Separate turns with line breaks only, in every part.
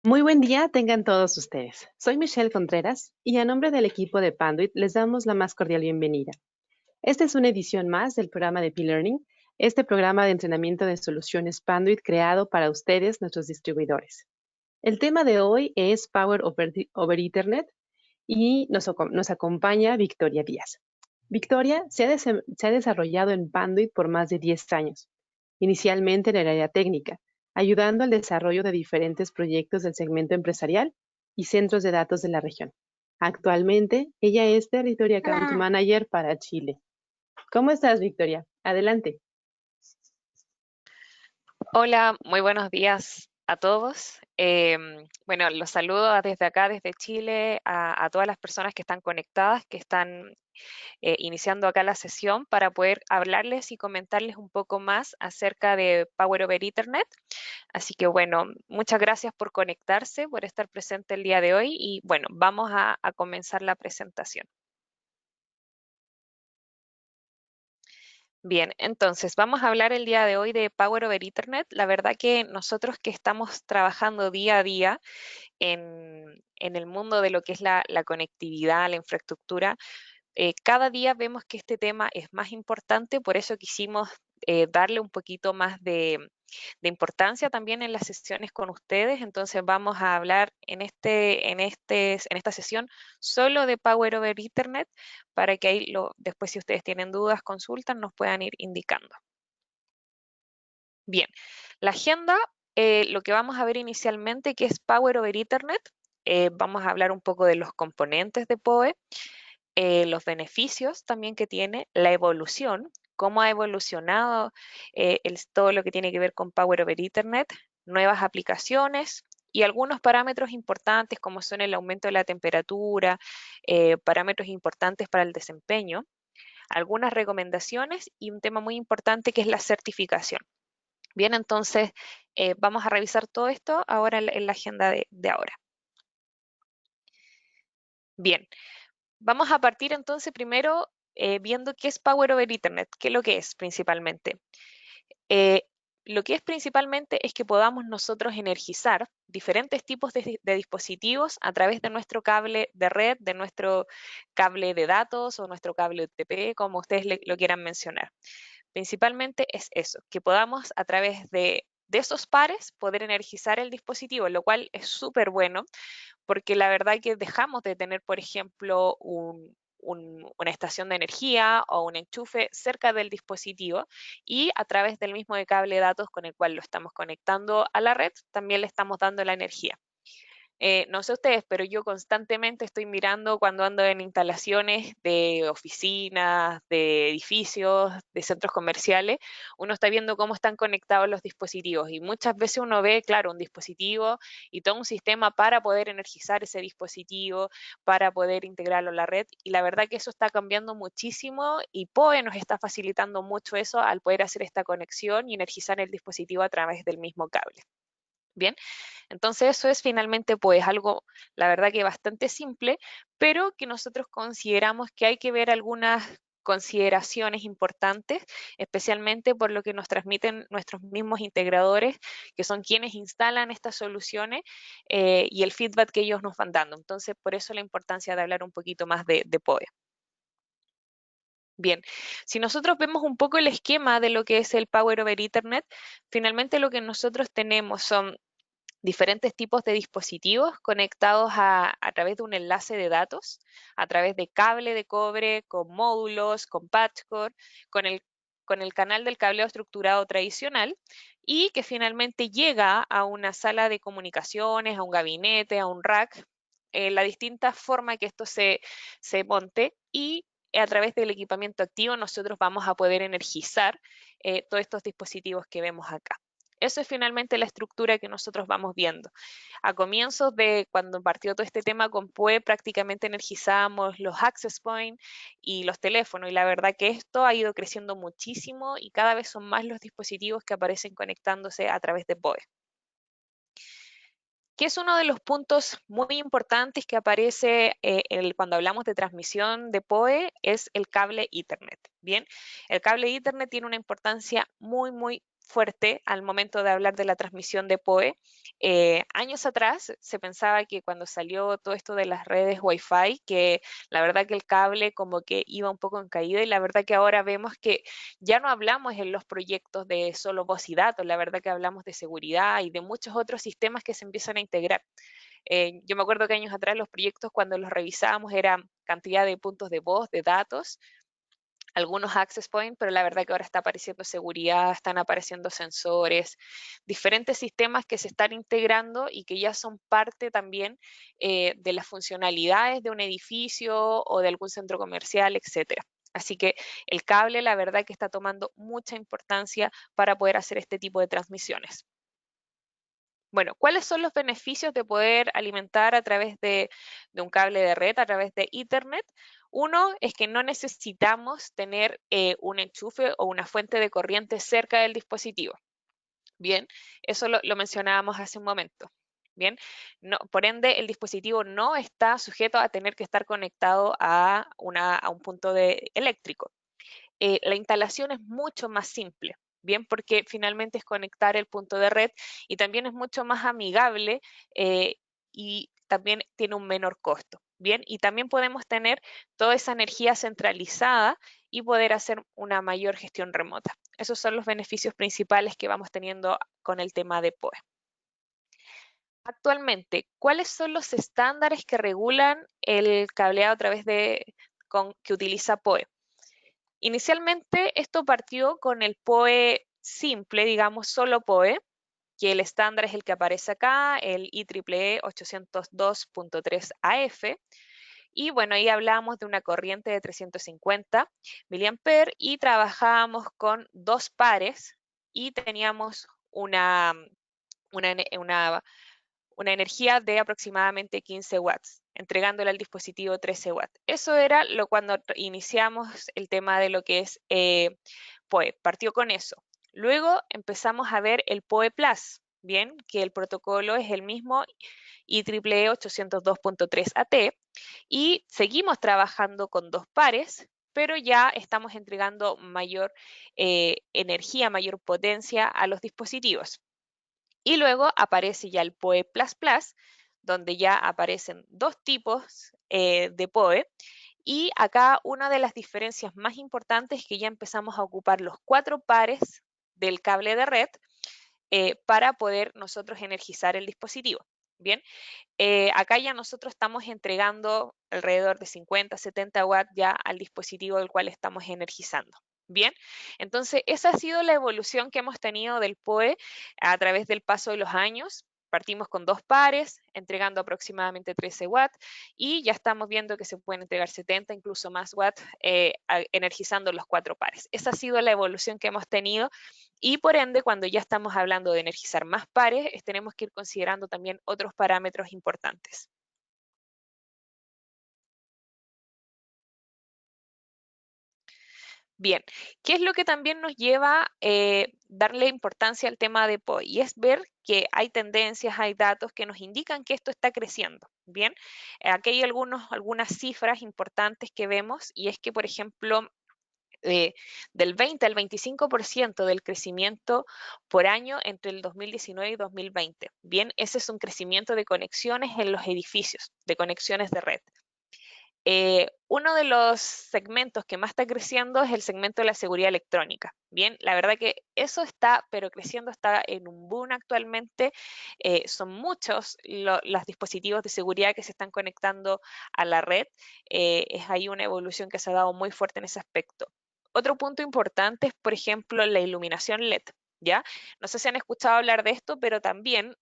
Muy buen día tengan todos ustedes. Soy Michelle Contreras y a nombre del equipo de Panduit les damos la más cordial bienvenida. Esta es una edición más del programa de P-Learning, este programa de entrenamiento de soluciones Panduit creado para ustedes, nuestros distribuidores. El tema de hoy es Power over Ethernet y nos acompaña Victoria Díaz. Victoria se ha desarrollado en Panduit por más de 10 años, inicialmente en el área técnica, ayudando al desarrollo de diferentes proyectos del segmento empresarial y centros de datos de la región. Actualmente, ella es Territory Account Manager para Chile. ¿Cómo estás, Victoria? Adelante.
Hola, muy buenos días a todos. Bueno, los saludo desde acá, desde Chile, a todas las personas que están conectadas, que están iniciando acá la sesión para poder hablarles y comentarles un poco más acerca de Power over Ethernet. Así que bueno, muchas gracias por conectarse, por estar presente el día de hoy y bueno, vamos a comenzar la presentación. Bien, entonces vamos a hablar el día de hoy de Power over Ethernet. La verdad que nosotros que estamos trabajando día a día en el mundo de lo que es la conectividad, la infraestructura, cada día vemos que este tema es más importante, por eso quisimos darle un poquito más de importancia también en las sesiones con ustedes. Entonces vamos a hablar en esta sesión solo de Power over Ethernet para que ahí después si ustedes tienen dudas, consultan, nos puedan ir indicando. Bien, la agenda, lo que vamos a ver inicialmente que es Power over Ethernet. Vamos a hablar un poco de los componentes de PoE, los beneficios también que tiene, la evolución, cómo ha evolucionado todo lo que tiene que ver con Power over Ethernet, nuevas aplicaciones y algunos parámetros importantes como son el aumento de la temperatura, parámetros importantes para el desempeño, algunas recomendaciones y un tema muy importante que es la certificación. Bien, entonces vamos a revisar todo esto ahora en la agenda de ahora. Bien, vamos a partir entonces primero viendo qué es Power over Ethernet, qué es lo que es principalmente. Eh, lo que es principalmente es que podamos nosotros energizar diferentes tipos de dispositivos a través de nuestro cable de red, de nuestro cable de datos o nuestro cable UTP, como ustedes lo quieran mencionar. Principalmente es eso, que podamos a través de esos pares poder energizar el dispositivo, lo cual es súper bueno porque la verdad que dejamos de tener, por ejemplo, una estación de energía o un enchufe cerca del dispositivo y a través del mismo de cable de datos con el cual lo estamos conectando a la red, también le estamos dando la energía. No sé ustedes, pero yo constantemente estoy mirando cuando ando en instalaciones de oficinas, de edificios, de centros comerciales, uno está viendo cómo están conectados los dispositivos y muchas veces uno ve, claro, un dispositivo y todo un sistema para poder energizar ese dispositivo, para poder integrarlo a la red y la verdad que eso está cambiando muchísimo y PoE nos está facilitando mucho eso al poder hacer esta conexión y energizar el dispositivo a través del mismo cable. Bien, entonces eso es finalmente pues algo, la verdad que bastante simple, pero que nosotros consideramos que hay que ver algunas consideraciones importantes, especialmente por lo que nos transmiten nuestros mismos integradores, que son quienes instalan estas soluciones y el feedback que ellos nos van dando. Entonces, por eso la importancia de hablar un poquito más de PoE. Bien, si nosotros vemos un poco el esquema de lo que es el Power over Ethernet, finalmente lo que nosotros tenemos son diferentes tipos de dispositivos conectados a través de un enlace de datos, a través de cable de cobre, con módulos, con patchcore, con el canal del cableo estructurado tradicional y que finalmente llega a una sala de comunicaciones, a un gabinete, a un rack, la distinta forma que esto se monte y a través del equipamiento activo nosotros vamos a poder energizar todos estos dispositivos que vemos acá. Eso es finalmente la estructura que nosotros vamos viendo. A comienzos de cuando partió todo este tema con PoE, prácticamente energizábamos los access points y los teléfonos, y la verdad que esto ha ido creciendo muchísimo y cada vez son más los dispositivos que aparecen conectándose a través de PoE. Que es uno de los puntos muy importantes que aparece cuando hablamos de transmisión de PoE, es el cable Ethernet. Bien, el cable Ethernet tiene una importancia muy fuerte al momento de hablar de la transmisión de PoE. Años atrás se pensaba que cuando salió todo esto de las redes Wi-Fi, que la verdad que el cable como que iba un poco en caída, y la verdad que ahora vemos que ya no hablamos en los proyectos de solo voz y datos, la verdad que hablamos de seguridad y de muchos otros sistemas que se empiezan a integrar. Yo me acuerdo que años atrás los proyectos cuando los revisábamos era cantidad de puntos de voz, de datos, algunos access points, pero la verdad que ahora está apareciendo seguridad, están apareciendo sensores, diferentes sistemas que se están integrando y que ya son parte también de las funcionalidades de un edificio o de algún centro comercial, etcétera. Así que el cable, la verdad que está tomando mucha importancia para poder hacer este tipo de transmisiones. Bueno, ¿cuáles son los beneficios de poder alimentar a través de un cable de red, a través de Ethernet? Uno es que no necesitamos tener un enchufe o una fuente de corriente cerca del dispositivo. Bien, eso lo mencionábamos hace un momento. Bien, no, por ende, el dispositivo no está sujeto a tener que estar conectado a un punto eléctrico. La instalación es mucho más simple, bien, porque finalmente es conectar el punto de red y también es mucho más amigable y también tiene un menor costo, bien, y también podemos tener toda esa energía centralizada y poder hacer una mayor gestión remota. Esos son los beneficios principales que vamos teniendo con el tema de PoE. Actualmente, ¿cuáles son los estándares que regulan el cableado a través que utiliza PoE? Inicialmente esto partió con el PoE simple, digamos solo PoE, que el estándar es el que aparece acá, el IEEE 802.3 AF. Y bueno, ahí hablábamos de una corriente de 350 mA y trabajábamos con dos pares y teníamos una, una energía de aproximadamente 15 watts, entregándole al dispositivo 13 watts. Eso era cuando iniciamos el tema de lo que es PoE, partió con eso. Luego empezamos a ver el PoE Plus, bien, que el protocolo es el mismo IEEE 802.3 AT, y seguimos trabajando con dos pares, pero ya estamos entregando mayor energía, mayor potencia a los dispositivos. Y luego aparece ya el PoE++, donde ya aparecen dos tipos de PoE. Y acá una de las diferencias más importantes es que ya empezamos a ocupar los 4 pares del cable de red para poder nosotros energizar el dispositivo. Bien, acá ya nosotros estamos entregando alrededor de 50, 70 watts ya al dispositivo del cual estamos energizando. Bien, entonces esa ha sido la evolución que hemos tenido del PoE a través del paso de los años. Partimos con dos pares, entregando aproximadamente 13 watts y ya estamos viendo que se pueden entregar 70, incluso más watts, energizando los 4 pares. Esa ha sido la evolución que hemos tenido y por ende, cuando ya estamos hablando de energizar más pares, tenemos que ir considerando también otros parámetros importantes. Bien, ¿qué es lo que también nos lleva a darle importancia al tema de PoE? Y es ver que hay tendencias, hay datos que nos indican que esto está creciendo. Bien, aquí hay algunas cifras importantes que vemos y es que, por ejemplo, del 20 al 25% del crecimiento por año entre el 2019 y 2020. Bien, ese es un crecimiento de conexiones en los edificios, de conexiones de red. Uno de los segmentos que más está creciendo es el segmento de la seguridad electrónica. Bien, la verdad que eso está, pero creciendo, está en un boom actualmente. Son muchos los dispositivos de seguridad que se están conectando a la red. Es ahí una evolución que se ha dado muy fuerte en ese aspecto. Otro punto importante es, por ejemplo, la iluminación LED. ¿Ya? No sé si han escuchado hablar de esto, pero también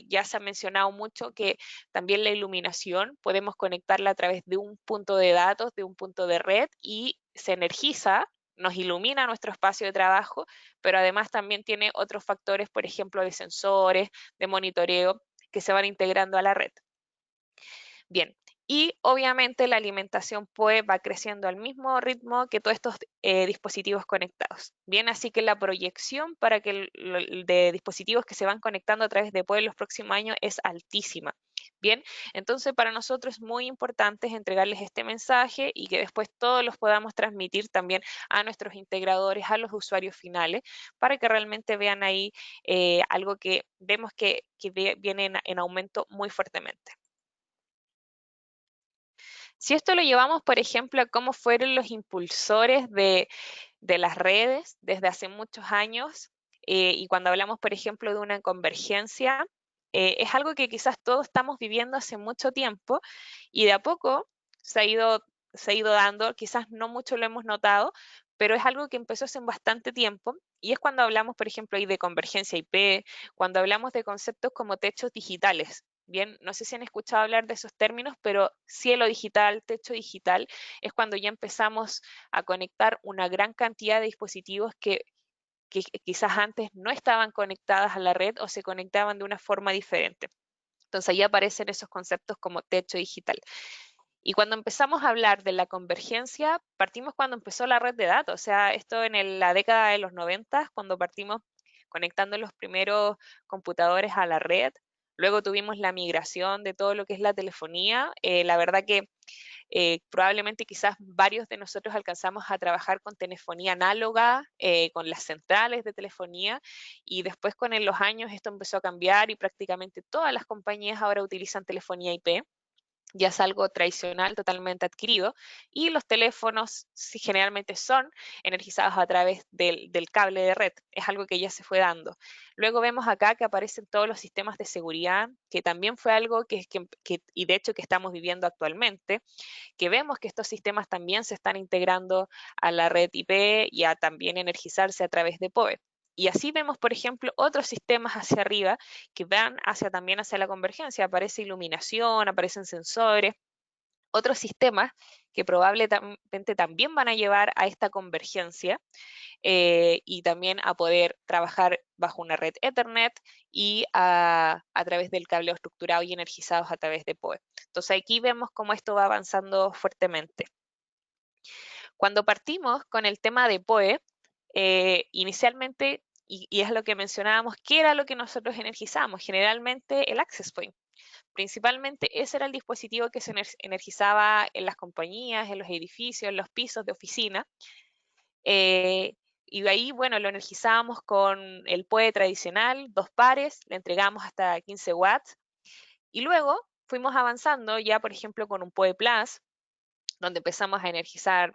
ya se ha mencionado mucho que también la iluminación podemos conectarla a través de un punto de datos, de un punto de red y se energiza, nos ilumina nuestro espacio de trabajo, pero además también tiene otros factores, por ejemplo, de sensores, de monitoreo que se van integrando a la red. Bien, Y obviamente la alimentación PoE va creciendo al mismo ritmo que todos estos dispositivos conectados. Bien, así que la proyección para que de dispositivos que se van conectando a través de PoE en los próximos años es altísima. Bien, entonces para nosotros es muy importante entregarles este mensaje y que después todos los podamos transmitir también a nuestros integradores, a los usuarios finales, para que realmente vean ahí algo que vemos que viene en aumento muy fuertemente. Si esto lo llevamos, por ejemplo, a cómo fueron los impulsores de las redes desde hace muchos años, y cuando hablamos, por ejemplo, de una convergencia, es algo que quizás todos estamos viviendo hace mucho tiempo y de a poco se ha ido dando, quizás no mucho lo hemos notado, pero es algo que empezó hace bastante tiempo y es cuando hablamos, por ejemplo, ahí de convergencia IP, cuando hablamos de conceptos como techos digitales. Bien, no sé si han escuchado hablar de esos términos, pero cielo digital, techo digital, es cuando ya empezamos a conectar una gran cantidad de dispositivos que quizás antes no estaban conectadas a la red o se conectaban de una forma diferente. Entonces ahí aparecen esos conceptos como techo digital. Y cuando empezamos a hablar de la convergencia, partimos cuando empezó la red de datos, o sea, esto en la década de los 90, cuando partimos conectando los primeros computadores a la red. Luego tuvimos la migración de todo lo que es la telefonía. La verdad que probablemente quizás varios de nosotros alcanzamos a trabajar con telefonía análoga, con las centrales de telefonía, y después los años esto empezó a cambiar y prácticamente todas las compañías ahora utilizan telefonía IP. Ya es algo tradicional, totalmente adquirido, y los teléfonos sí, generalmente son energizados a través del cable de red, es algo que ya se fue dando. Luego vemos acá que aparecen todos los sistemas de seguridad, que también fue algo y de hecho que estamos viviendo actualmente, que vemos que estos sistemas también se están integrando a la red IP y a también energizarse a través de PoE. Y así vemos, por ejemplo, otros sistemas hacia arriba que van también hacia la convergencia. Aparece iluminación, aparecen sensores, otros sistemas que probablemente también van a llevar a esta convergencia y también a poder trabajar bajo una red Ethernet y a través del cableado estructurado y energizados a través de PoE. Entonces aquí vemos cómo esto va avanzando fuertemente. Cuando partimos con el tema de PoE, inicialmente, y es lo que mencionábamos, ¿qué era lo que nosotros energizamos? Generalmente el access point. Principalmente ese era el dispositivo que se energizaba en las compañías, en los edificios, en los pisos de oficina. Y de ahí, bueno, lo energizábamos con el PoE tradicional, 2 pares, le entregamos hasta 15 watts. Y luego fuimos avanzando ya, por ejemplo, con un PoE Plus, donde empezamos a energizar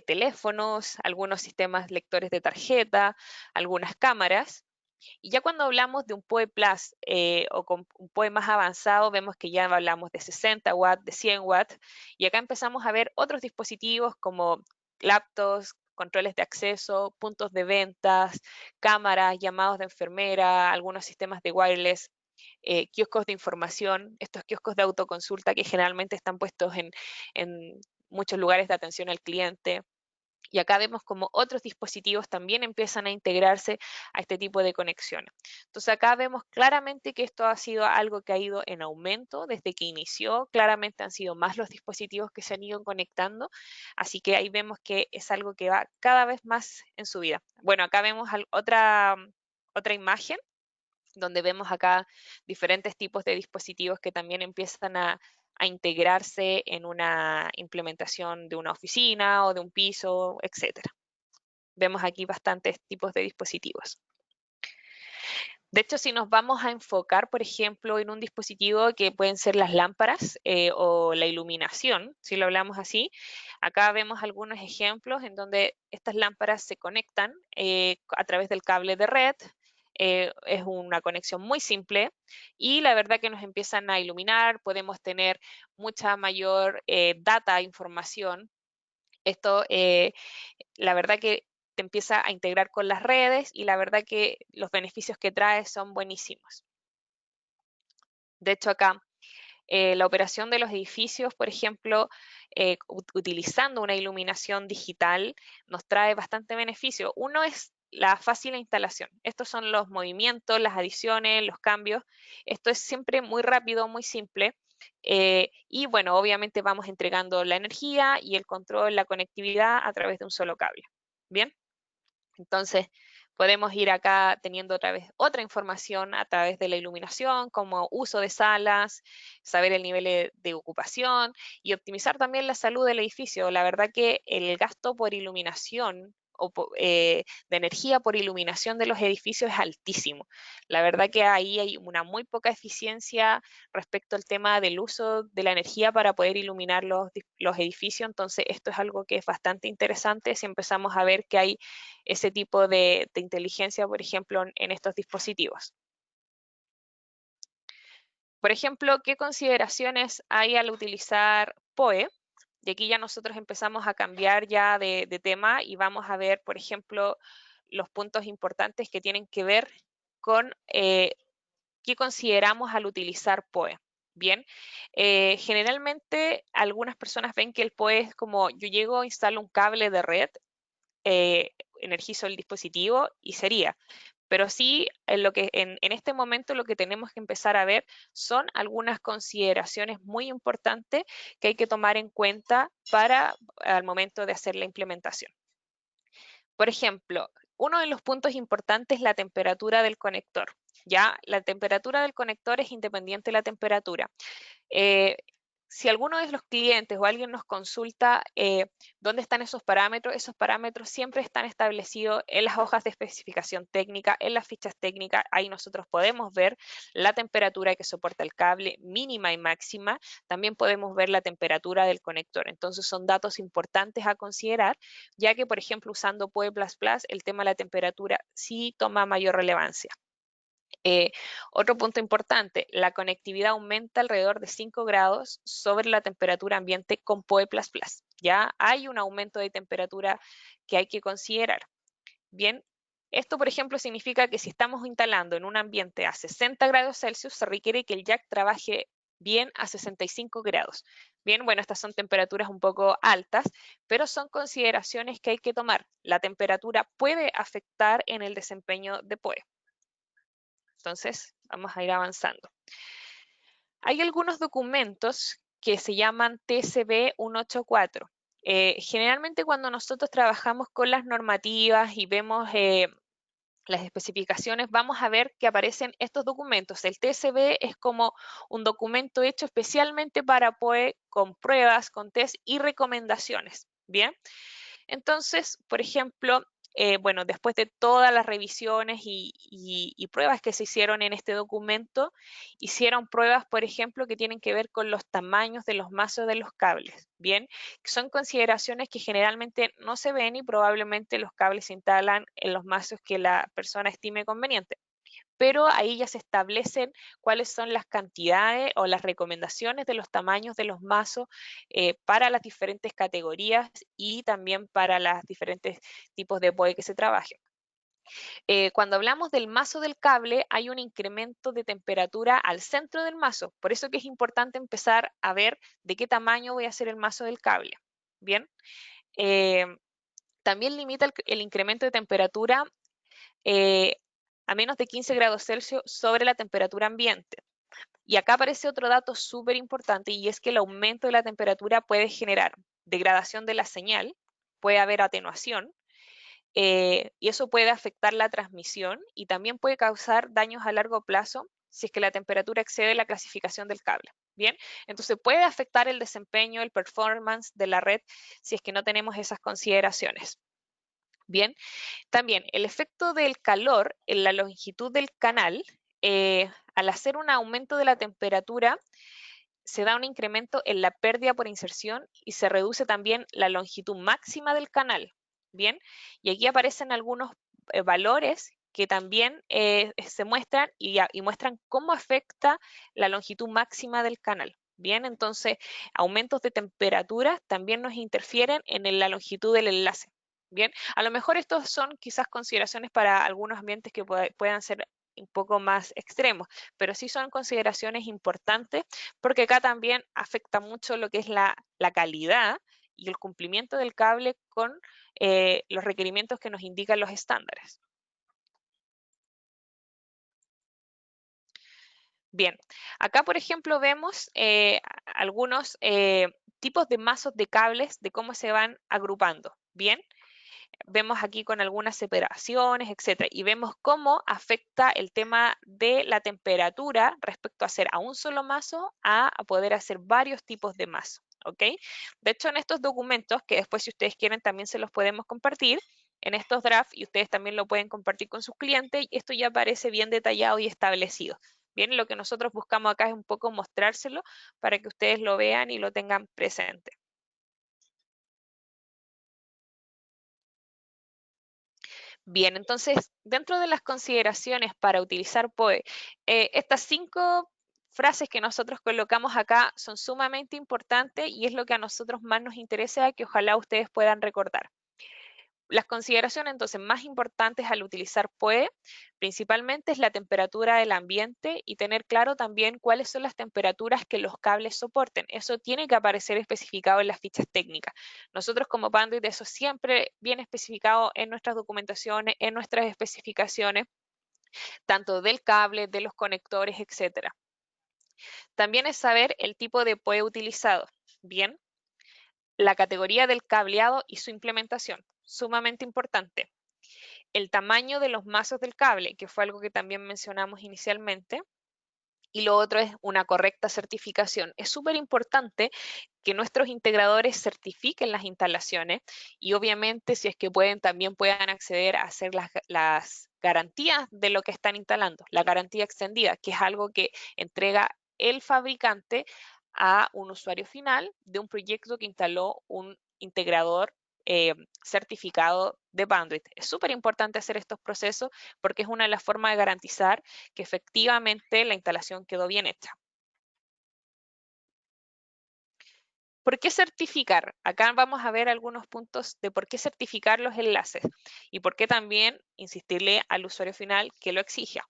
teléfonos, algunos sistemas lectores de tarjeta, algunas cámaras. Y ya cuando hablamos de un PoE Plus o con un PoE más avanzado, vemos que ya hablamos de 60 watts, de 100 watts, y acá empezamos a ver otros dispositivos como laptops, controles de acceso, puntos de ventas, cámaras, llamados de enfermera, algunos sistemas de wireless, kioscos de información, estos kioscos de autoconsulta que generalmente están puestos en muchos lugares de atención al cliente. Y acá vemos como otros dispositivos también empiezan a integrarse a este tipo de conexiones. Entonces acá vemos claramente que esto ha sido algo que ha ido en aumento desde que inició. Claramente han sido más los dispositivos que se han ido conectando. Así que ahí vemos que es algo que va cada vez más en su vida. Bueno, acá vemos otra imagen donde vemos acá diferentes tipos de dispositivos que también empiezan a integrarse en una implementación de una oficina o de un piso, etcétera. Vemos aquí bastantes tipos de dispositivos. De hecho, si nos vamos a enfocar, por ejemplo, en un dispositivo que pueden ser las lámparas o la iluminación, si lo hablamos así, acá vemos algunos ejemplos en donde estas lámparas se conectan a través del cable de red. Es una conexión muy simple y la verdad que nos empiezan a iluminar, podemos tener mucha mayor data, información. Esto, la verdad que te empieza a integrar con las redes y la verdad que los beneficios que trae son buenísimos. De hecho, acá la operación de los edificios, por ejemplo, utilizando una iluminación digital, nos trae bastante beneficio. Uno es la fácil instalación. Estos son los movimientos, las adiciones, los cambios. Esto es siempre muy rápido, muy simple. Y bueno, obviamente vamos entregando la energía y el control, la conectividad a través de un solo cable. Bien, entonces podemos ir acá teniendo otra vez otra información a través de la iluminación, como uso de salas, saber el nivel de ocupación y optimizar también la salud del edificio. La verdad que el gasto por iluminación de energía por iluminación de los edificios es altísimo. La verdad que ahí hay una muy poca eficiencia respecto al tema del uso de la energía para poder iluminar los edificios. Entonces, esto es algo que es bastante interesante si empezamos a ver que hay ese tipo de inteligencia, por ejemplo, en estos dispositivos. Por ejemplo, ¿qué consideraciones hay al utilizar PoE? Y aquí ya nosotros empezamos a cambiar ya de tema y vamos a ver, por ejemplo, los puntos importantes que tienen que ver con qué consideramos al utilizar PoE. Bien, generalmente algunas personas ven que el PoE es como yo llego, instalo un cable de red, energizo el dispositivo y sería. Pero sí, en este momento lo que tenemos que empezar a ver son algunas consideraciones muy importantes que hay que tomar en cuenta para al momento de hacer la implementación. Por ejemplo, uno de los puntos importantes es la temperatura del conector. Ya, la temperatura del conector es independiente de la temperatura. Eh, si alguno de los clientes o alguien nos consulta dónde están esos parámetros siempre están establecidos en las hojas de especificación técnica, en las fichas técnicas. Ahí nosotros podemos ver la temperatura que soporta el cable mínima y máxima. También podemos ver la temperatura del conector. Entonces son datos importantes a considerar, ya que, por ejemplo, usando PoE++, el tema de la temperatura sí toma mayor relevancia. Otro punto importante, la conectividad aumenta alrededor de 5 grados sobre la temperatura ambiente con PoE++. Ya hay un aumento de temperatura que hay que considerar. Bien, esto por ejemplo significa que si estamos instalando en un ambiente a 60 grados Celsius, se requiere que el jack trabaje bien a 65 grados. Bien, bueno, estas son temperaturas un poco altas, pero son consideraciones que hay que tomar. La temperatura puede afectar en el desempeño de PoE. Entonces, vamos a ir avanzando. Hay algunos documentos que se llaman TCB 184. Generalmente cuando nosotros trabajamos con las normativas y vemos las especificaciones, vamos a ver que aparecen estos documentos. El TCB es como un documento hecho especialmente para PoE con pruebas, con test y recomendaciones. Bien, entonces, por ejemplo, bueno, después de todas las revisiones y pruebas que se hicieron en este documento, hicieron pruebas, por ejemplo, que tienen que ver con los tamaños de los mazos de los cables, ¿bien? Son consideraciones que generalmente no se ven y probablemente los cables se instalan en los mazos que la persona estime conveniente, pero ahí ya se establecen cuáles son las cantidades o las recomendaciones de los tamaños de los mazos para las diferentes categorías y también para los diferentes tipos de PoE que se trabajen. Cuando hablamos del mazo del cable, hay un incremento de temperatura al centro del mazo. Por eso que es importante empezar a ver de qué tamaño voy a hacer el mazo del cable. Bien. También limita el incremento de temperatura eh, a menos de 15 grados Celsius sobre la temperatura ambiente. Y acá aparece otro dato súper importante y es que el aumento de la temperatura puede generar degradación de la señal, puede haber atenuación y eso puede afectar la transmisión y también puede causar daños a largo plazo si es que la temperatura excede la clasificación del cable. Bien, entonces puede afectar el desempeño, el performance de la red si es que no tenemos esas consideraciones. Bien, también el efecto del calor en la longitud del canal, al hacer un aumento de la temperatura, se da un incremento en la pérdida por inserción y se reduce también la longitud máxima del canal. Bien, y aquí aparecen algunos valores que también se muestran y muestran cómo afecta la longitud máxima del canal. Bien, entonces aumentos de temperatura también nos interfieren en la longitud del enlace. Bien, a lo mejor estos son quizás consideraciones para algunos ambientes que puedan ser un poco más extremos, pero sí son consideraciones importantes porque acá también afecta mucho lo que es la calidad y el cumplimiento del cable con los requerimientos que nos indican los estándares. Bien, acá por ejemplo vemos algunos tipos de mazos de cables de cómo se van agrupando. Bien, vemos aquí con algunas separaciones, etcétera, y vemos cómo afecta el tema de la temperatura respecto a hacer a un solo mazo a poder hacer varios tipos de mazo, ¿ok? De hecho, en estos documentos, que después si ustedes quieren también se los podemos compartir, en estos drafts, y ustedes también lo pueden compartir con sus clientes, y esto ya aparece bien detallado y establecido. Bien, lo que nosotros buscamos acá es un poco mostrárselo para que ustedes lo vean y lo tengan presente. Bien, entonces, dentro de las consideraciones para utilizar POE, estas 5 frases que nosotros colocamos acá son sumamente importantes y es lo que a nosotros más nos interesa que ojalá ustedes puedan recordar. Las consideraciones entonces más importantes al utilizar POE principalmente es la temperatura del ambiente y tener claro también cuáles son las temperaturas que los cables soporten. Eso tiene que aparecer especificado en las fichas técnicas. Nosotros como Panduit eso siempre viene especificado en nuestras documentaciones, en nuestras especificaciones, tanto del cable, de los conectores, etcétera. También es saber el tipo de POE utilizado. Bien, la categoría del cableado y su implementación, sumamente importante. El tamaño de los mazos del cable, que fue algo que también mencionamos inicialmente, y lo otro es una correcta certificación. Es súper importante que nuestros integradores certifiquen las instalaciones y obviamente si es que pueden, también puedan acceder a hacer las garantías de lo que están instalando, la garantía extendida, que es algo que entrega el fabricante a un usuario final de un proyecto que instaló un integrador certificado de Panduit. Es súper importante hacer estos procesos porque es una de las formas de garantizar que efectivamente la instalación quedó bien hecha. ¿Por qué certificar? Acá vamos a ver algunos puntos de por qué certificar los enlaces y por qué también insistirle al usuario final que lo exija.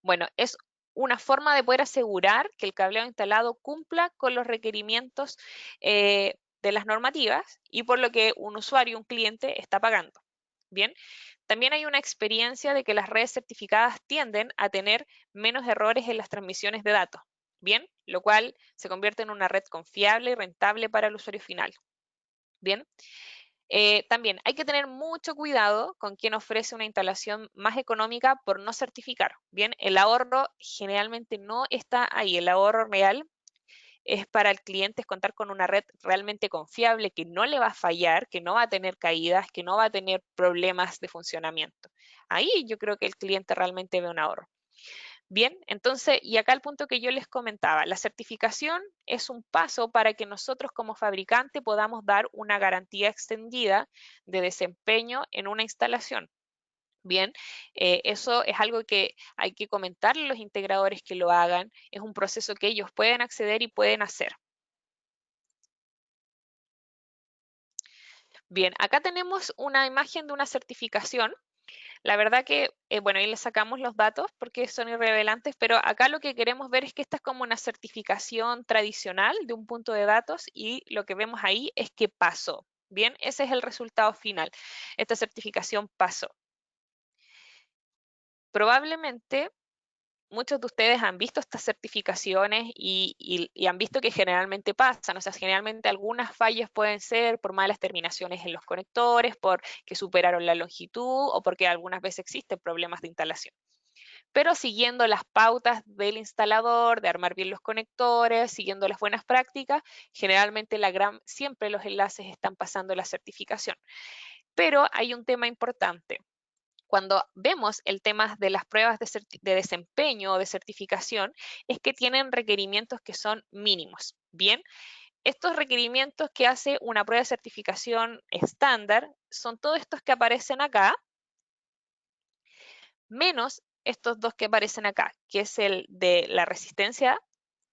Bueno, es una forma de poder asegurar que el cableado instalado cumpla con los requerimientos de las normativas y por lo que un usuario, un cliente, está pagando. Bien, también hay una experiencia de que las redes certificadas tienden a tener menos errores en las transmisiones de datos. Bien, lo cual se convierte en una red confiable y rentable para el usuario final. Bien, también hay que tener mucho cuidado con quien ofrece una instalación más económica por no certificar. Bien, el ahorro generalmente no está ahí. El ahorro real es para el cliente es contar con una red realmente confiable que no le va a fallar, que no va a tener caídas, que no va a tener problemas de funcionamiento. Ahí yo creo que el cliente realmente ve un ahorro. Bien, entonces, y acá el punto que yo les comentaba, la certificación es un paso para que nosotros como fabricante podamos dar una garantía extendida de desempeño en una instalación. Bien, eso es algo que hay que comentarle a los integradores que lo hagan, es un proceso que ellos pueden acceder y pueden hacer. Bien, acá tenemos una imagen de una certificación. La verdad que, bueno, ahí le sacamos los datos porque son irrelevantes, pero acá lo que queremos ver es que esta es como una certificación tradicional de un punto de datos y lo que vemos ahí es que pasó. Bien, ese es el resultado final. Esta certificación pasó. Probablemente muchos de ustedes han visto estas certificaciones y han visto que generalmente pasan, o sea, generalmente algunas fallas pueden ser por malas terminaciones en los conectores, porque superaron la longitud o porque algunas veces existen problemas de instalación. Pero siguiendo las pautas del instalador, de armar bien los conectores, siguiendo las buenas prácticas, generalmente siempre los enlaces están pasando la certificación. Pero hay un tema importante cuando vemos el tema de las pruebas de desempeño o de certificación, es que tienen requerimientos que son mínimos. Bien, estos requerimientos que hace una prueba de certificación estándar son todos estos que aparecen acá, menos estos dos que aparecen acá, que es el de la resistencia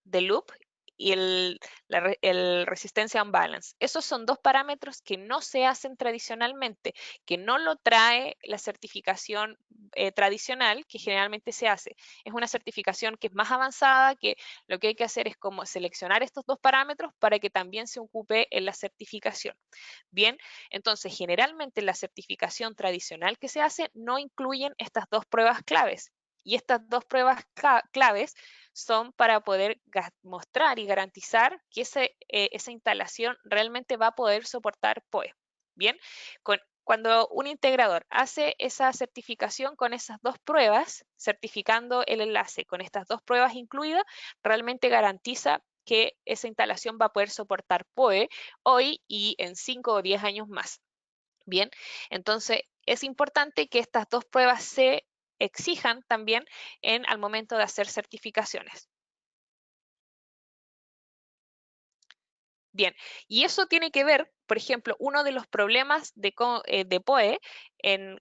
de loop y el resistencia unbalance. Esos son dos parámetros que no se hacen tradicionalmente, que no lo trae la certificación tradicional que generalmente se hace. Es una certificación que es más avanzada, que lo que hay que hacer es como seleccionar estos dos parámetros para que también se ocupe en la certificación. Bien, entonces generalmente la certificación tradicional que se hace no incluyen estas dos pruebas claves. Y estas dos pruebas claves son para poder mostrar y garantizar que esa instalación realmente va a poder soportar PoE. Bien, cuando un integrador hace esa certificación con esas dos pruebas, certificando el enlace con estas dos pruebas incluidas, realmente garantiza que esa instalación va a poder soportar PoE hoy y en 5 o 10 años más. Bien, entonces es importante que estas dos pruebas se exijan también al momento de hacer certificaciones. Bien, y eso tiene que ver, por ejemplo, uno de los problemas de PoE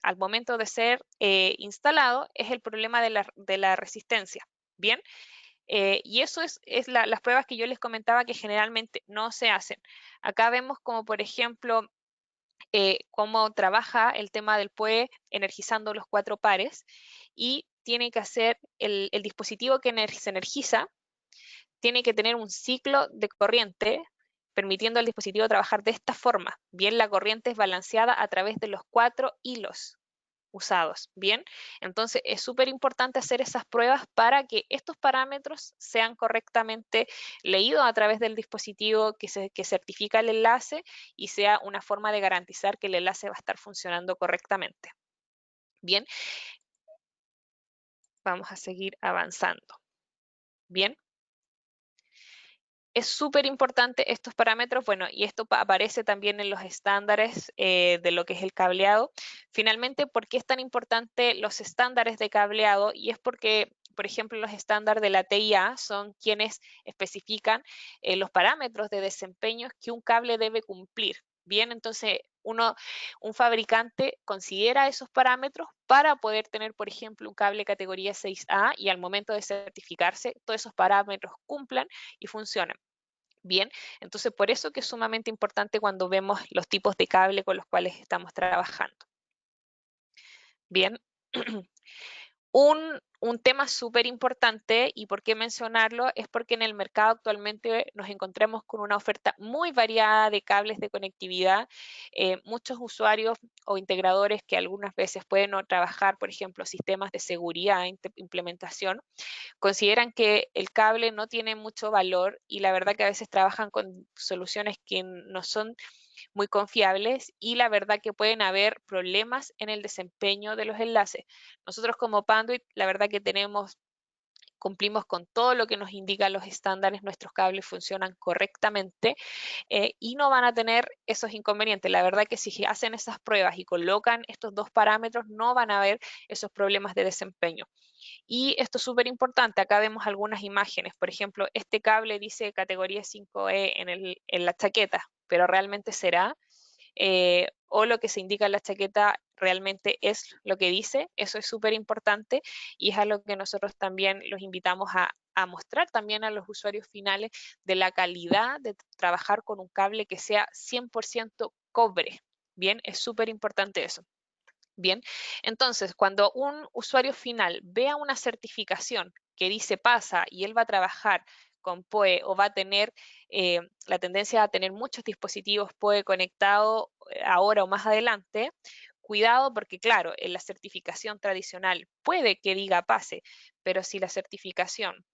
al momento de ser instalado es el problema de la resistencia. Bien, y eso es las pruebas que yo les comentaba que generalmente no se hacen. Acá vemos como, por ejemplo, cómo trabaja el tema del PoE energizando los 4 pares y tiene que hacer el dispositivo que se energiza, tiene que tener un ciclo de corriente permitiendo al dispositivo trabajar de esta forma. Bien, la corriente es balanceada a través de los 4 hilos usados. Bien, entonces es súper importante hacer esas pruebas para que estos parámetros sean correctamente leídos a través del dispositivo que certifica el enlace y sea una forma de garantizar que el enlace va a estar funcionando correctamente. Bien, vamos a seguir avanzando. Bien. Es súper importante estos parámetros, bueno, y esto aparece también en los estándares de lo que es el cableado. Finalmente, ¿por qué es tan importante los estándares de cableado? Y es porque, por ejemplo, los estándares de la TIA son quienes especifican los parámetros de desempeño que un cable debe cumplir. Bien, entonces un fabricante considera esos parámetros para poder tener, por ejemplo, un cable categoría 6A y al momento de certificarse, todos esos parámetros cumplan y funcionan. Bien, entonces por eso que es sumamente importante cuando vemos los tipos de cable con los cuales estamos trabajando. Bien, un tema súper importante y por qué mencionarlo es porque en el mercado actualmente nos encontramos con una oferta muy variada de cables de conectividad. Muchos usuarios o integradores que algunas veces pueden no trabajar, por ejemplo, sistemas de seguridad, implementación, consideran que el cable no tiene mucho valor y la verdad que a veces trabajan con soluciones que no son muy confiables y la verdad que pueden haber problemas en el desempeño de los enlaces. Nosotros como Panduit, la verdad que cumplimos con todo lo que nos indican los estándares, nuestros cables funcionan correctamente y no van a tener esos inconvenientes. La verdad que si hacen esas pruebas y colocan estos dos parámetros, no van a haber esos problemas de desempeño. Y esto es súper importante, acá vemos algunas imágenes, por ejemplo, este cable dice categoría 5E en la chaqueta, pero realmente será, o lo que se indica en la chaqueta realmente es lo que dice, eso es súper importante y es algo que nosotros también los invitamos a mostrar también a los usuarios finales de la calidad de trabajar con un cable que sea 100% cobre. Bien, es súper importante eso. Bien, entonces cuando un usuario final vea una certificación que dice pasa y él va a trabajar con PoE o va a tener la tendencia a tener muchos dispositivos PoE conectados ahora o más adelante, cuidado porque claro, en la certificación tradicional puede que diga pase, pero si la certificación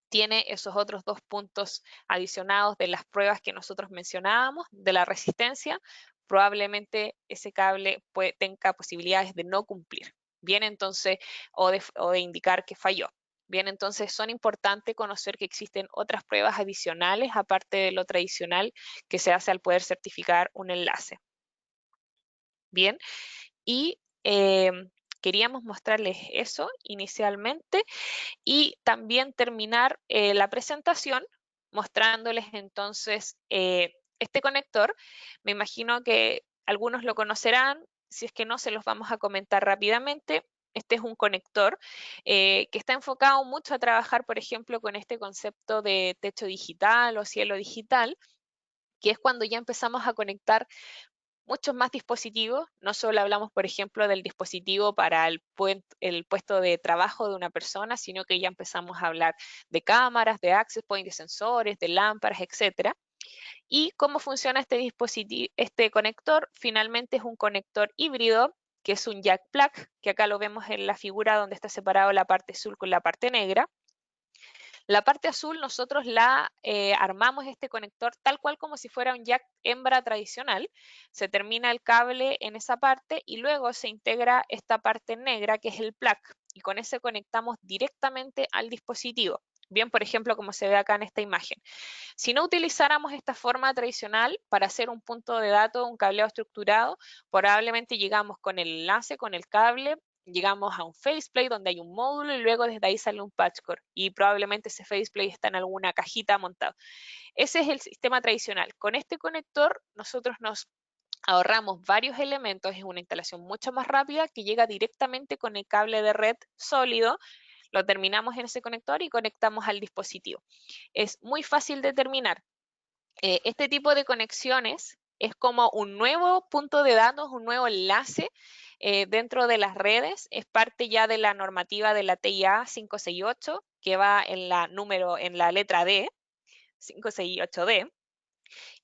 tiene esos otros dos puntos adicionados de las pruebas que nosotros mencionábamos, de la resistencia, probablemente ese cable tenga posibilidades de no cumplir. Bien, entonces, o de indicar que falló. Bien, entonces son importantes conocer que existen otras pruebas adicionales, aparte de lo tradicional que se hace al poder certificar un enlace. Bien, y queríamos mostrarles eso inicialmente y también terminar la presentación mostrándoles entonces este conector. Me imagino que algunos lo conocerán, si es que no, se los vamos a comentar rápidamente. Este es un conector que está enfocado mucho a trabajar, por ejemplo, con este concepto de techo digital o cielo digital, que es cuando ya empezamos a conectar muchos más dispositivos. No solo hablamos, por ejemplo, del dispositivo para el puesto de trabajo de una persona, sino que ya empezamos a hablar de cámaras, de access point, de sensores, de lámparas, etcétera. ¿Y cómo funciona este dispositivo? Este conector finalmente es un conector híbrido que es un jack plug, que acá lo vemos en la figura donde está separado la parte azul con la parte negra. La parte azul nosotros la armamos este conector tal cual como si fuera un jack hembra tradicional. Se termina el cable en esa parte y luego se integra esta parte negra que es el plug y con ese conectamos directamente al dispositivo. Bien, por ejemplo, como se ve acá en esta imagen. Si no utilizáramos esta forma tradicional para hacer un punto de datos, un cableado estructurado, probablemente llegamos con el enlace, con el cable, llegamos a un faceplate donde hay un módulo y luego desde ahí sale un patch core y probablemente ese faceplate está en alguna cajita montado. Ese es el sistema tradicional. Con este conector nosotros nos ahorramos varios elementos, es una instalación mucho más rápida que llega directamente con el cable de red sólido, lo terminamos en ese conector y conectamos al dispositivo. Es muy fácil de terminar. Este tipo de conexiones es como un nuevo punto de datos, un nuevo enlace dentro de las redes. Es parte ya de la normativa de la TIA 568, que va en la letra D, 568D.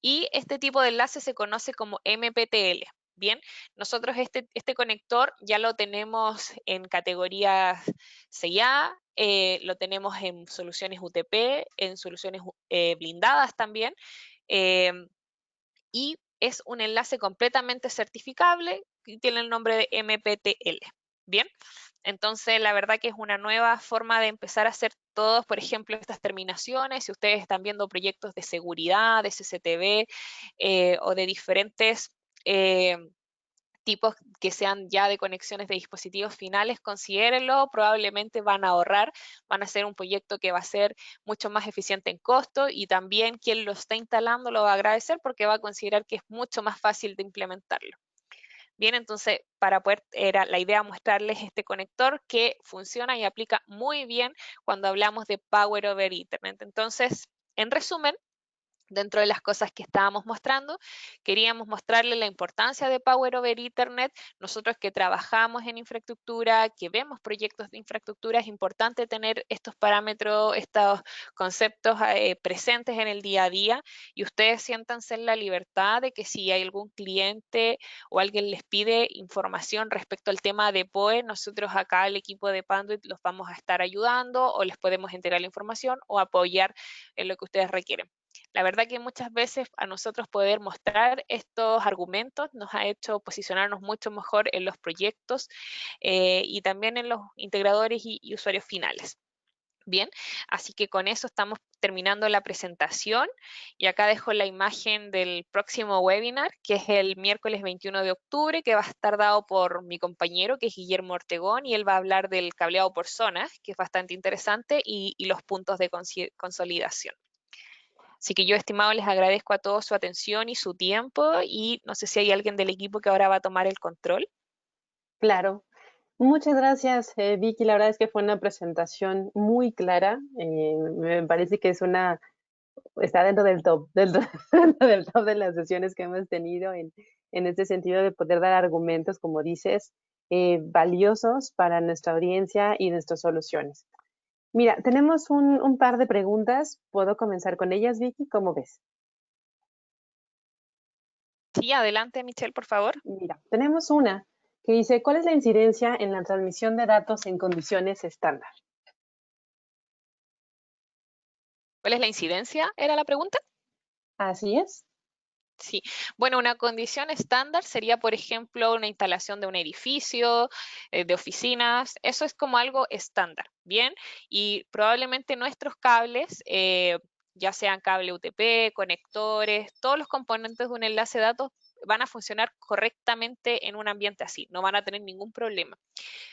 Y este tipo de enlace se conoce como MPTL. Bien, nosotros este conector ya lo tenemos en categorías CIA, lo tenemos en soluciones UTP, en soluciones blindadas también, y es un enlace completamente certificable y tiene el nombre de MPTL. Bien, entonces la verdad que es una nueva forma de empezar a hacer todos, por ejemplo, estas terminaciones. Si ustedes están viendo proyectos de seguridad, de CCTV o de diferentes tipos que sean ya de conexiones de dispositivos finales, considérenlo, probablemente van a ahorrar, van a hacer un proyecto que va a ser mucho más eficiente en costo y también quien lo está instalando lo va a agradecer porque va a considerar que es mucho más fácil de implementarlo. Bien, entonces para poder, era la idea mostrarles este conector que funciona y aplica muy bien cuando hablamos de Power over Ethernet. Entonces, en resumen, dentro de las cosas que estábamos mostrando, queríamos mostrarle la importancia de Power over Ethernet. Nosotros que trabajamos en infraestructura, que vemos proyectos de infraestructura, es importante tener estos parámetros, estos conceptos presentes en el día a día y ustedes siéntanse en la libertad de que si hay algún cliente o alguien les pide información respecto al tema de POE, nosotros acá el equipo de Panduit los vamos a estar ayudando o les podemos enterar la información o apoyar en lo que ustedes requieren. La verdad que muchas veces a nosotros poder mostrar estos argumentos nos ha hecho posicionarnos mucho mejor en los proyectos y también en los integradores y usuarios finales. Bien, así que con eso estamos terminando la presentación y acá dejo la imagen del próximo webinar, que es el miércoles 21 de octubre, que va a estar dado por mi compañero, que es Guillermo Ortegón, y él va a hablar del cableado por zonas, que es bastante interesante, y los puntos de consolidación. Así que yo, estimado, les agradezco a todos su atención y su tiempo y no sé si hay alguien del equipo que ahora va a tomar el control.
Claro. Muchas gracias, Vicky. La verdad es que fue una presentación muy clara. Me parece que está dentro del top, dentro del top de las sesiones que hemos tenido en este sentido de poder dar argumentos, como dices, valiosos para nuestra audiencia y nuestras soluciones. Mira, tenemos un par de preguntas. ¿Puedo comenzar con ellas, Vicky? ¿Cómo ves?
Sí, adelante, Michelle, por favor.
Mira, tenemos una que dice, ¿cuál es la incidencia en la transmisión de datos en condiciones estándar?
¿Cuál es la incidencia? ¿Era la pregunta?
Así es.
Sí, bueno, una condición estándar sería, por ejemplo, una instalación de un edificio, de oficinas, eso es como algo estándar, ¿bien? Y probablemente nuestros cables, ya sean cable UTP, conectores, todos los componentes de un enlace de datos van a funcionar correctamente en un ambiente así, no van a tener ningún problema.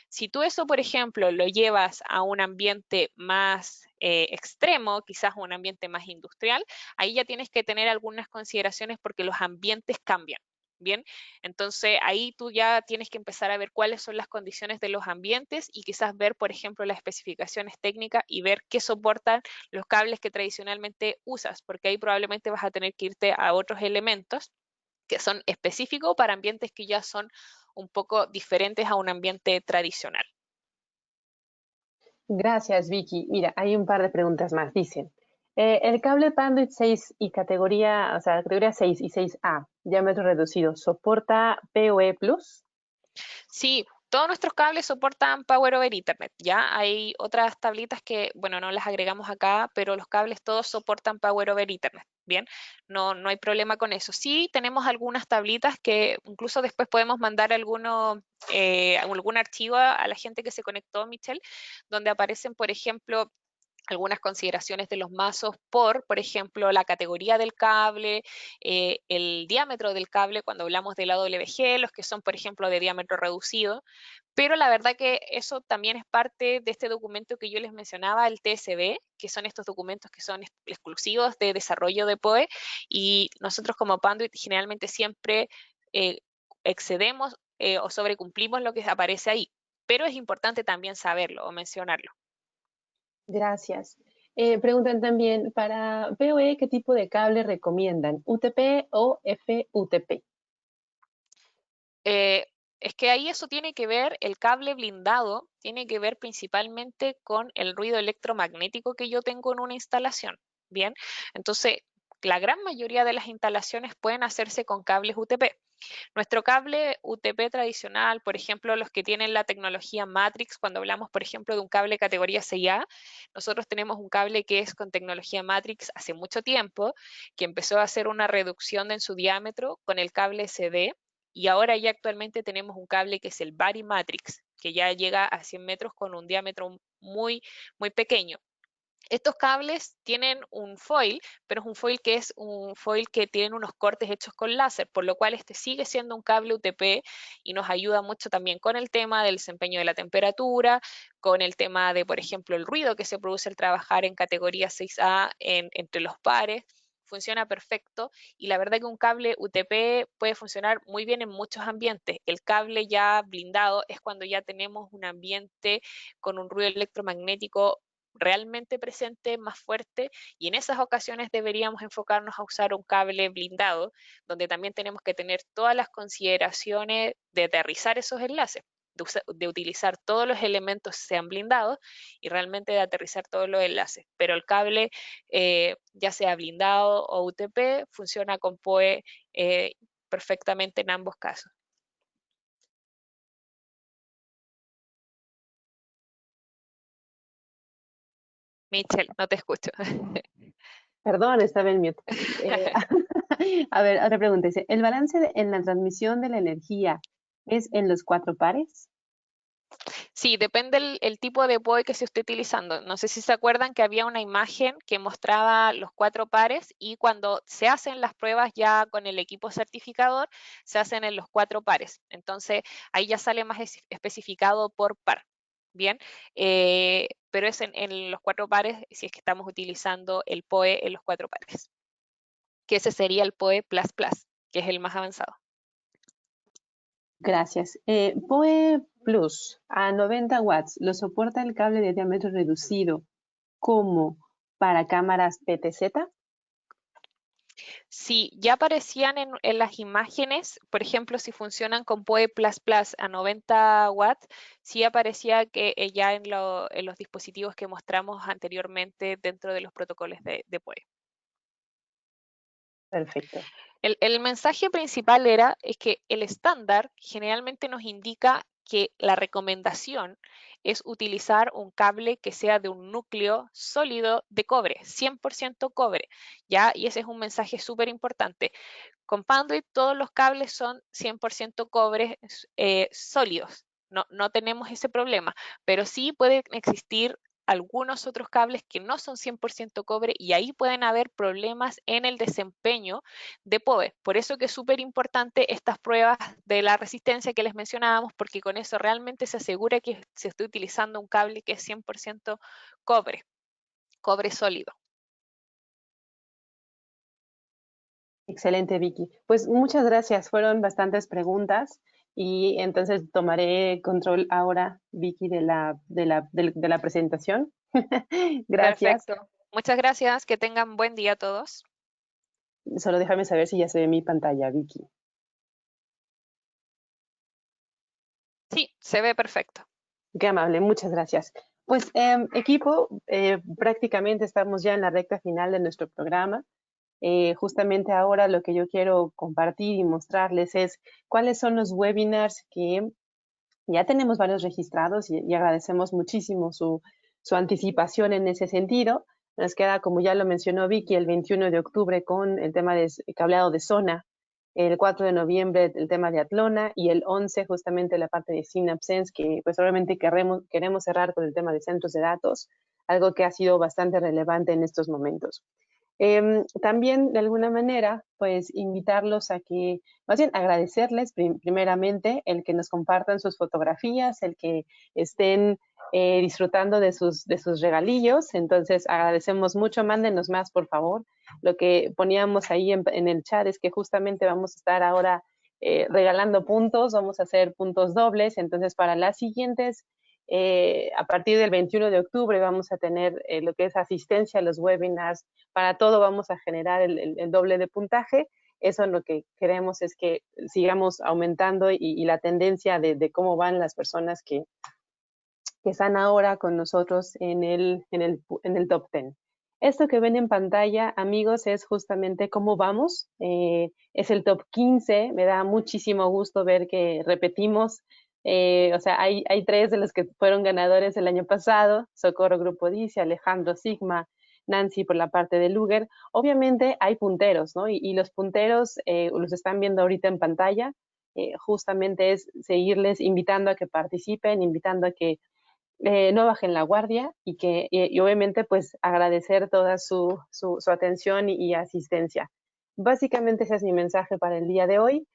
Si tú eso, por ejemplo, lo llevas a un ambiente más extremo, quizás un ambiente más industrial, ahí ya tienes que tener algunas consideraciones porque los ambientes cambian. Bien, entonces ahí tú ya tienes que empezar a ver cuáles son las condiciones de los ambientes y quizás ver, por ejemplo, las especificaciones técnicas y ver qué soportan los cables que tradicionalmente usas, porque ahí probablemente vas a tener que irte a otros elementos que son específicos para ambientes que ya son un poco diferentes a un ambiente tradicional.
Gracias, Vicky. Mira, hay un par de preguntas más. Dicen, el cable Panduit 6 y categoría, o sea, categoría 6 y 6A, diámetro reducido, ¿soporta PoE Plus?
Sí, todos nuestros cables soportan Power over Ethernet. Ya hay otras tablitas que, bueno, no las agregamos acá, pero los cables todos soportan Power over Ethernet. Bien, no hay problema con eso. Sí, tenemos algunas tablitas que incluso después podemos mandar algún archivo a la gente que se conectó, Michelle, donde aparecen, por ejemplo, algunas consideraciones de los mazos por ejemplo, la categoría del cable, el diámetro del cable cuando hablamos de la WG, los que son, por ejemplo, de diámetro reducido. Pero la verdad que eso también es parte de este documento que yo les mencionaba, el TSB, que son estos documentos que son exclusivos de desarrollo de POE, y nosotros como Panduit generalmente siempre eh, excedemos o sobrecumplimos lo que aparece ahí. Pero es importante también saberlo o mencionarlo.
Gracias. Preguntan también, para PoE, ¿qué tipo de cable recomiendan? ¿UTP o FUTP?
Eh, es que ahí eso tiene que ver, el cable blindado tiene que ver principalmente con el ruido electromagnético que yo tengo en una instalación. Bien, entonces la gran mayoría de las instalaciones pueden hacerse con cables UTP. Nuestro cable UTP tradicional, por ejemplo, los que tienen la tecnología Matrix, cuando hablamos, por ejemplo, de un cable categoría 6A, nosotros tenemos un cable que es con tecnología Matrix hace mucho tiempo, que empezó a hacer una reducción en su diámetro con el cable CD, y ahora ya actualmente tenemos un cable que es el Bari Matrix, que ya llega a 100 metros con un diámetro muy pequeño. Estos cables tienen un foil, pero es un foil que tiene unos cortes hechos con láser, por lo cual este sigue siendo un cable UTP y nos ayuda mucho también con el tema del desempeño de la temperatura, con el tema de, por ejemplo, el ruido que se produce al trabajar en categoría 6A entre los pares. Funciona perfecto y la verdad que un cable UTP puede funcionar muy bien en muchos ambientes. El cable ya blindado es cuando ya tenemos un ambiente con un ruido electromagnético realmente presente, más fuerte, y en esas ocasiones deberíamos enfocarnos a usar un cable blindado, donde también tenemos que tener todas las consideraciones de aterrizar esos enlaces, de utilizar todos los elementos que sean blindados y realmente de aterrizar todos los enlaces. Pero el cable, ya sea blindado o UTP, funciona con PoE perfectamente en ambos casos. Michelle, no te escucho.
Perdón, estaba en mute. Eh, a ver, otra pregunta. Dice, ¿el balance en la transmisión de la energía es en los 4 pares?
Sí, depende el tipo de POE que se esté utilizando. No sé si se acuerdan que había una imagen que mostraba los 4 pares y cuando se hacen las pruebas ya con el equipo certificador, se hacen en los 4 pares. Entonces, ahí ya sale más especificado por par. Bien, pero es en los 4 pares si es que estamos utilizando el POE en los 4 pares, que ese sería el POE++, que es el más avanzado.
Gracias. PoE Plus a 90 watts lo soporta el cable de diámetro reducido como para cámaras PTZ.
Sí, ya aparecían en las imágenes, por ejemplo, si funcionan con PoE++ a 90 watts, sí aparecía que ya en los dispositivos que mostramos anteriormente dentro de los protocolos de PoE.
Perfecto.
El mensaje principal es que el estándar generalmente nos indica que la recomendación es utilizar un cable que sea de un núcleo sólido de cobre, 100% cobre, ¿ya? Y ese es un mensaje súper importante. Con Panduit todos los cables son 100% cobre sólidos. No tenemos ese problema, pero sí pueden existir algunos otros cables que no son 100% cobre y ahí pueden haber problemas en el desempeño de PoE. Por eso que es súper importante estas pruebas de la resistencia que les mencionábamos, porque con eso realmente se asegura que se está utilizando un cable que es 100% cobre, cobre sólido.
Excelente, Vicky. Pues muchas gracias. Fueron bastantes preguntas y entonces tomaré control ahora, Vicky, de la presentación. Gracias.
Perfecto. Muchas gracias. Que tengan buen día todos.
Solo déjame saber si ya se ve mi pantalla, Vicky.
Sí, se ve perfecto.
Qué amable, muchas gracias. Pues equipo, prácticamente estamos ya en la recta final de nuestro programa. Justamente ahora lo que yo quiero compartir y mostrarles es cuáles son los webinars que Ya tenemos varios registrados y agradecemos muchísimo su anticipación en ese sentido. Nos queda, como ya lo mencionó Vicky, el 21 de octubre con el tema de cableado de zona, el 4 de noviembre el tema de Atlona y el 11 justamente la parte de Synapse, que pues obviamente queremos cerrar con el tema de centros de datos, algo que ha sido bastante relevante en estos momentos. También de alguna manera, pues invitarlos a que, más bien agradecerles primeramente el que nos compartan sus fotografías, el que estén disfrutando de sus regalillos. Entonces agradecemos mucho, mándenos más por favor. Lo que poníamos ahí en el chat es que justamente vamos a estar ahora regalando puntos, vamos a hacer puntos dobles. Entonces para las siguientes a partir del 21 de octubre vamos a tener lo que es asistencia a los webinars. Para todo vamos a generar el doble de puntaje. Eso lo que queremos es que sigamos aumentando y la tendencia de cómo van las personas que están ahora con nosotros en el top 10. Esto que ven en pantalla, amigos, es justamente cómo vamos. Es el top 15. Me da muchísimo gusto ver que repetimos. O sea, hay tres de los que fueron ganadores el año pasado. Socorro Grupo Dice, Alejandro Sigma, Nancy por la parte de Luger. Obviamente hay punteros, ¿no? Y los punteros los están viendo ahorita en pantalla. Justamente es seguirles invitando a que participen, invitando a que no bajen la guardia y obviamente pues agradecer toda su atención y asistencia. Básicamente ese es mi mensaje para el día de hoy.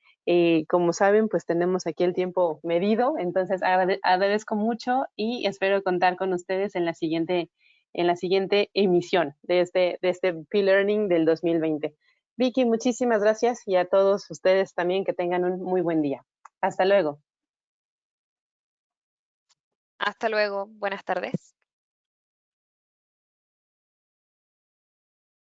Como saben, pues tenemos aquí el tiempo medido, entonces agradezco mucho y espero contar con ustedes en la siguiente emisión de este P-Learning del 2020. Vicky, muchísimas gracias y a todos ustedes también que tengan un muy buen día. Hasta luego.
Hasta luego, buenas tardes.